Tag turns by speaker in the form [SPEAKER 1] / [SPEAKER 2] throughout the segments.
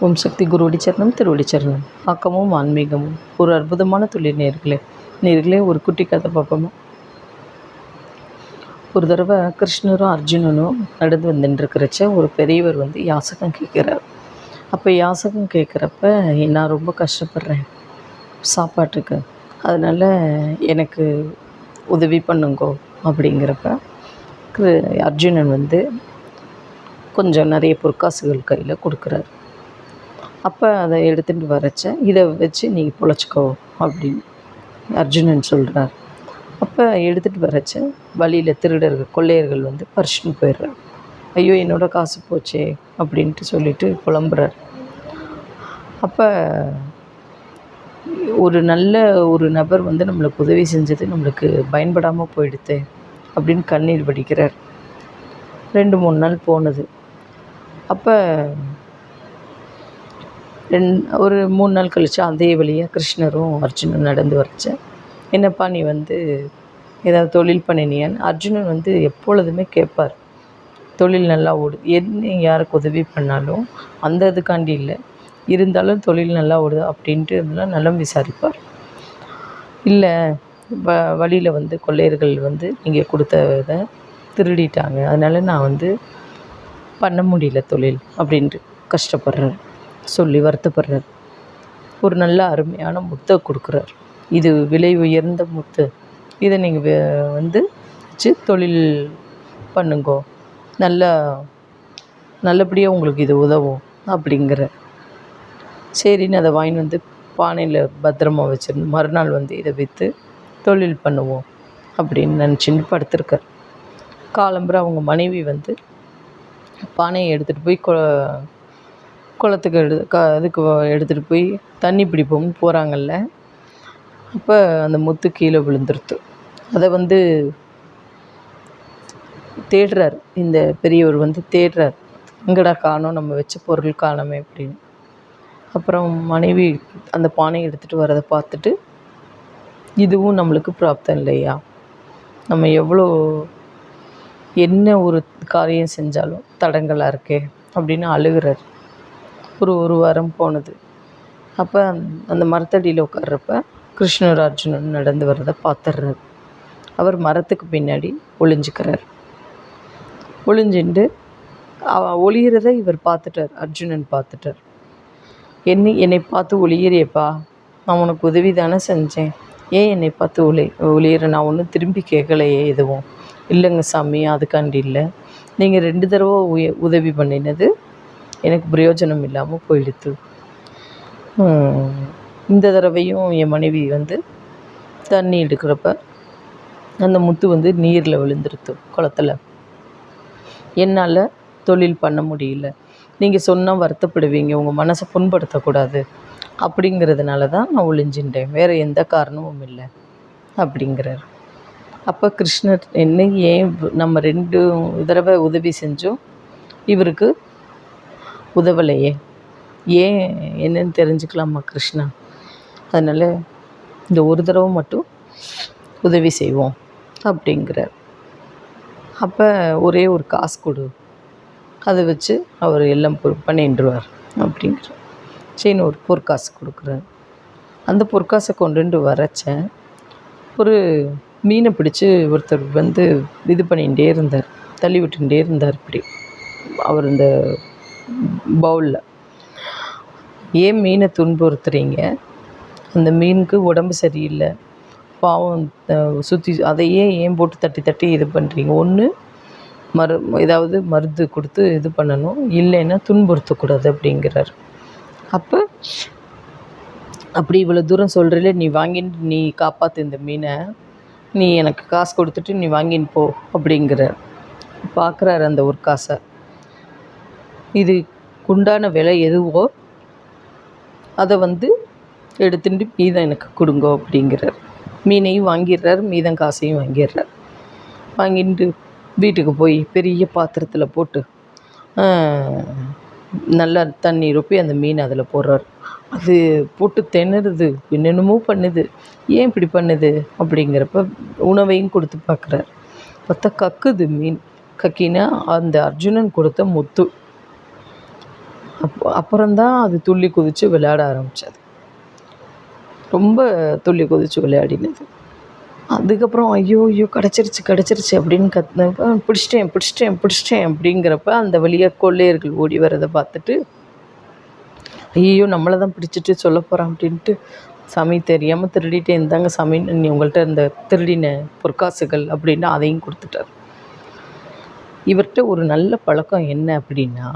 [SPEAKER 1] ஓம் சக்தி குருவடி சரணம் திருவடி சரணம். ஆக்கமும் ஆன்மீகமும் ஒரு அற்புதமான தொழில் நேர்களே ஒரு குட்டி கதை பார்ப்போமா. ஒரு தடவை கிருஷ்ணரும் அர்ஜுனனும் நடந்து வந்துட்டுருக்கிறச்ச ஒரு பெரியவர் யாசகம் கேட்குறார். அப்போ யாசகம் கேட்குறப்ப நான் ரொம்ப கஷ்டப்படுறேன் சாப்பாட்டுக்கு, அதனால் எனக்கு உதவி பண்ணுங்கோ அப்படிங்கிறப்ப அர்ஜுனன் கொஞ்சம் நிறைய பொற்காசுகள் கையில் கொடுக்குறாரு. அப்போ அதை எடுத்துகிட்டு வரச்ச இதை வச்சு நீங்கள் பொழைச்சிக்கோ அப்படின்னு அர்ஜுனன் சொல்கிறார். அப்போ எடுத்துகிட்டு வரச்ச வழியில் கொள்ளையர்கள் பறிச்சுன்னு போயிடுறார். ஐயோ என்னோடய காசு போச்சே அப்படின்ட்டு சொல்லிட்டு புலம்புறார். அப்போ ஒரு நபர் நம்மளுக்கு உதவி செஞ்சது நம்மளுக்கு பயன்படாமல் போயிடுது அப்படின்னு கண்ணீர் வடிக்கிறார். 2-3 நாள் போனது. அப்போ ஒரு 3 நாள் கழிச்சு அதே வழியாக கிருஷ்ணரும் அர்ஜுனன் நடந்து வரச்ச, என்னப்பா நீ ஏதாவது தொழில் பண்ணினியான்னு அர்ஜுனன் எப்பொழுதுமே கேட்பார். தொழில் நல்லா ஓடுது, என்ன யாருக்கு உதவி பண்ணாலும் அந்த இதுக்காண்டி இல்லை, இருந்தாலும் தொழில் நல்லா ஓடுது அப்படின்ட்டு இதெல்லாம் நலம் விசாரிப்பார். இல்லை வழியில் கொள்ளையர்கள் நீங்கள் கொடுத்ததை திருடிட்டாங்க, அதனால் நான் பண்ண முடியல தொழில் அப்படின்ட்டு கஷ்டப்படுறார், சொல்லி வருத்தப்படுறார். ஒரு நல்ல அருமையான முத்தை கொடுக்குறார். இது விலை உயர்ந்த முத்து, இதை நீங்கள் வச்சு தொழில் பண்ணுங்கோ, நல்லபடியாக உங்களுக்கு இது உதவும் அப்படிங்கிற. சரின்னு அதை வாங்கிட்டு பானையில் பத்திரமா வச்சிருந்து மறுநாள் இதை விற்று தொழில் பண்ணுவோம் அப்படின்னு நினச்சின்னு படுத்திருக்கார். காலம்புற அவங்க மனைவி பானையை எடுத்துகிட்டு போய் குளத்துக்கு இதுக்கு எடுத்துகிட்டு போய் தண்ணி பிடிப்போம்னு போகிறாங்கல்ல. அப்போ அந்த முத்து கீழே விழுந்துருத்து. அதை தேடுறார். இந்த பெரியவர் தேடுறார், எங்கடா காணோம், நம்ம வச்ச பொருள் காணோமே அப்படின்னு. அப்புறம் மனைவி அந்த பானையை எடுத்துகிட்டு வரதை பார்த்துட்டு, இதுவும் நம்மளுக்கு பிராப்தம் இல்லையா, நம்ம என்ன ஒரு காரியம் செஞ்சாலும் தடங்களாக இருக்கே அப்படின்னு அழுகிறார். ஒரு வாரம் போனது. அப்போ அந்த மரத்தடியில் உட்கார்றப்ப கிருஷ்ணர் அர்ஜுனன் நடந்து வர்றதை பார்த்துடுறார். அவர் மரத்துக்கு பின்னாடி ஒளிஞ்சிக்கிறார். ஒளிஞ்சுட்டு ஒளியிறதை இவர் பார்த்துட்டார், அர்ஜுனன் பார்த்துட்டார். என்னை பார்த்து ஒளியிறியப்பா, நான் உனக்கு உதவி தானே செஞ்சேன், ஏன் என்னை பார்த்து ஒளியிற, நான் ஒன்றும் திரும்பி கேட்கலையே எதுவும். இல்லைங்க சாமி, அதுக்காண்டி இல்லை, நீங்கள் 2 தடவை உதவி பண்ணினது எனக்கு பிரயோஜனம் இல்லாமல் போயிடுத்து. இந்த தடவையும் என் மனைவி தண்ணி எடுக்கிறப்ப அந்த முத்து நீரில் விழுந்துருத்து குளத்தில். என்னால் தொழில் பண்ண முடியல, நீங்கள் சொன்னால் வருத்தப்படுவீங்க, உங்கள் மனசை புண்படுத்தக்கூடாது அப்படிங்கிறதுனால தான் நான் ஒளிஞ்சின்றேன், வேறு எந்த காரணமும் இல்லை அப்படிங்கிறார். அப்போ கிருஷ்ணர் ஏன் நம்ம 2 தடவை உதவி செஞ்சோம், இவருக்கு உதவலையே, ஏன் என்னன்னு தெரிஞ்சுக்கலாமா கிருஷ்ணா, அதனால் இந்த ஒரு தடவை மட்டும் உதவி செய்வோம் அப்படிங்கிறார். அப்போ ஒரே ஒரு காசு கொடு, அதை வச்சு அவர் எல்லாம் பண்ணிடுவார் அப்படிங்கிறார். சரின்னு ஒரு பொற்காசு கொடுக்குறார். அந்த பொற்காசை கொண்டுட்டு வரச்ச ஒரு மீனை பிடிச்சி ஒருத்தர் இது பண்ணிகிட்டே இருந்தார், தள்ளி விட்டுகிட்டே இருந்தார். இப்படி அவர் இந்த பவுலில், ஏன் மீனை துன்புறுத்துறீங்க, அந்த மீனுக்கு உடம்பு சரியில்லை, பாவம், சுற்றி அதையே ஏன் போட்டு தட்டி தட்டி இது பண்ணுறீங்க, ஒன்று ஏதாவது மருந்து கொடுத்து இது பண்ணணும், இல்லைன்னா துன்புறுத்தக்கூடாது அப்படிங்கிறார். அப்போ அப்படி இவ்வளோ தூரம் சொல்கிறீல, நீ வாங்கிட்டு நீ காப்பாற்று இந்த மீனை, நீ எனக்கு காசு கொடுத்துட்டு நீ வாங்கின்னு போ அப்படிங்கிறார். பார்க்குறாரு அந்த ஒரு காசை, இதுக்குண்டான விலை எதுவோ அதை எடுத்துட்டு மீதம் எனக்கு கொடுங்கோ அப்படிங்கிறார். மீனையும் வாங்கிடுறார், மீதம் காசையும் வாங்கிடுறார். வாங்கிட்டு வீட்டுக்கு போய் பெரிய பாத்திரத்தில் போட்டு நல்லா தண்ணி ரொப்பி அந்த மீன் அதில் போடுறார். அது போட்டு திணறுது, என்னென்னமோ பண்ணுது, ஏன் இப்படி பண்ணுது அப்படிங்கிறப்ப உணவையும் கொடுத்து பார்க்குறார். பார்த்தா கக்குது மீன். கக்கினா அந்த அர்ஜுனன் கொடுத்த முத்து. அப்புறம்தான் அது துள்ளி குதித்து விளையாட ஆரம்பித்தது. ரொம்ப துள்ளி குதித்து விளையாடினது. அதுக்கப்புறம் ஐயோ ஐயோ கிடச்சிருச்சு அப்படின்னு கத்துனப்ப பிடிச்சிட்டேன் அப்படிங்கிறப்ப அந்த வழியாக கொள்ளையர்கள் ஓடி வரதை பார்த்துட்டு ஐயோ நம்மளை தான் பிடிச்சிட்டு சொல்ல போகிறான் அப்படின்ட்டு, சாமி தெரியாமல் திருடிட்டேன், இருந்தாங்க சாமி நீ உங்கள்கிட்ட இந்த திருடின பொற்காசுகள் அப்படின்னு அதையும் கொடுத்துட்டார். இவர்கிட்ட ஒரு நல்ல பழக்கம் என்ன அப்படின்னா,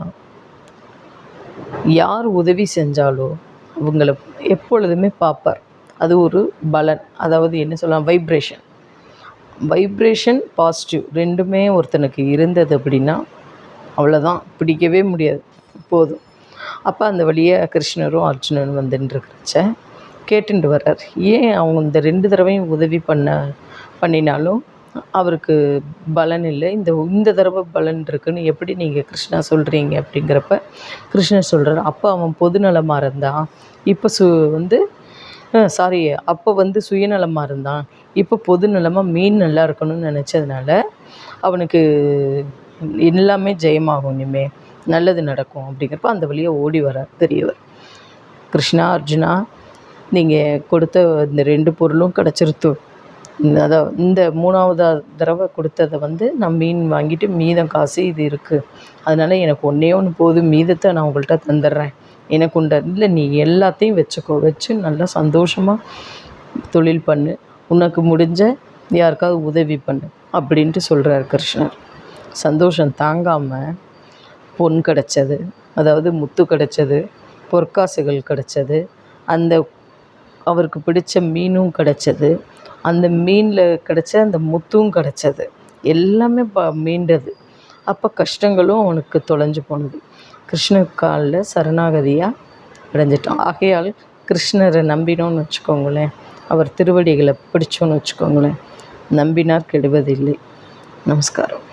[SPEAKER 1] யார் உதவி செஞ்சாலோ அவங்கள எப்பொழுதுமே பார்ப்பார். அது ஒரு பலன், அதாவது என்ன சொல்லலாம், வைப்ரேஷன் பாசிட்டிவ் ரெண்டுமே ஒருத்தனுக்கு இருந்தது அப்படின்னா அவ்வளோதான், பிடிக்கவே முடியாது போதும். அப்போ அந்த வழியாக கிருஷ்ணரும் அர்ஜுனனும் வந்துட்டுருக்கிறச்ச கேட்டுட்டு வர்றார், ஏன் அவங்க இந்த 2 தடவையும் உதவி பண்ணினாலும் அவருக்கு பலன் இல்லை, இந்த தடவை பலன் இருக்குன்னு எப்படி நீங்கள் கிருஷ்ணா சொல்கிறீங்க அப்படிங்கிறப்ப கிருஷ்ணர் சொல்கிறார், அப்போ அவன் பொதுநலமாக இருந்தான், இப்போ அப்போ சுயநலமாக இருந்தான், இப்போ பொதுநலமாக மீன் நல்லா இருக்கணும்னு நினச்சதுனால அவனுக்கு எல்லாமே ஜெயமாகும், இனிமேல் நல்லது நடக்கும் அப்படிங்கிறப்ப அந்த வழியாக ஓடி வரார் பெரியவர். கிருஷ்ணா அர்ஜுனா நீங்கள் கொடுத்த இந்த 2 பொருளும் கிடச்சிருத்து, அதான் இந்த 3வது தடவை கொடுத்ததை நான் மீன் வாங்கிட்டு மீதம் காசு இது இருக்குது, அதனால் எனக்கு ஒன்றே ஒன்று போதும், மீதத்தை நான் உங்கள்கிட்ட தந்துடுறேன், எனக்கு உண்ட இல்லை நீ எல்லாத்தையும் வச்சு நல்லா சந்தோஷமாக தொழில் பண்ணு, உனக்கு முடிஞ்ச யாருக்காவது உதவி பண்ணு அப்படின்ட்டு சொல்கிறார் கிருஷ்ணர். சந்தோஷம் தாங்காமல் பொன் கிடச்சது, அதாவது முத்து கிடச்சது, பொற்காசுகள் கிடச்சது, அந்த அவருக்கு பிடிச்ச மீனும் கிடச்சது, அந்த மீனில் கிடச்ச அந்த முத்தும் கிடச்சது, எல்லாமே மீண்டது. அப்போ கஷ்டங்களும் அவனுக்கு தொலைஞ்சு போனது. கிருஷ்ணர் காலில் சரணாகதியாக அடைஞ்சிட்டான். ஆகையால் கிருஷ்ணரை நம்பினோன்னு வச்சுக்கோங்களேன், அவர் திருவடிகளை பிடிச்சோன்னு வச்சுக்கோங்களேன், நம்பினார் கெடுவதில்லை. நமஸ்காரம்.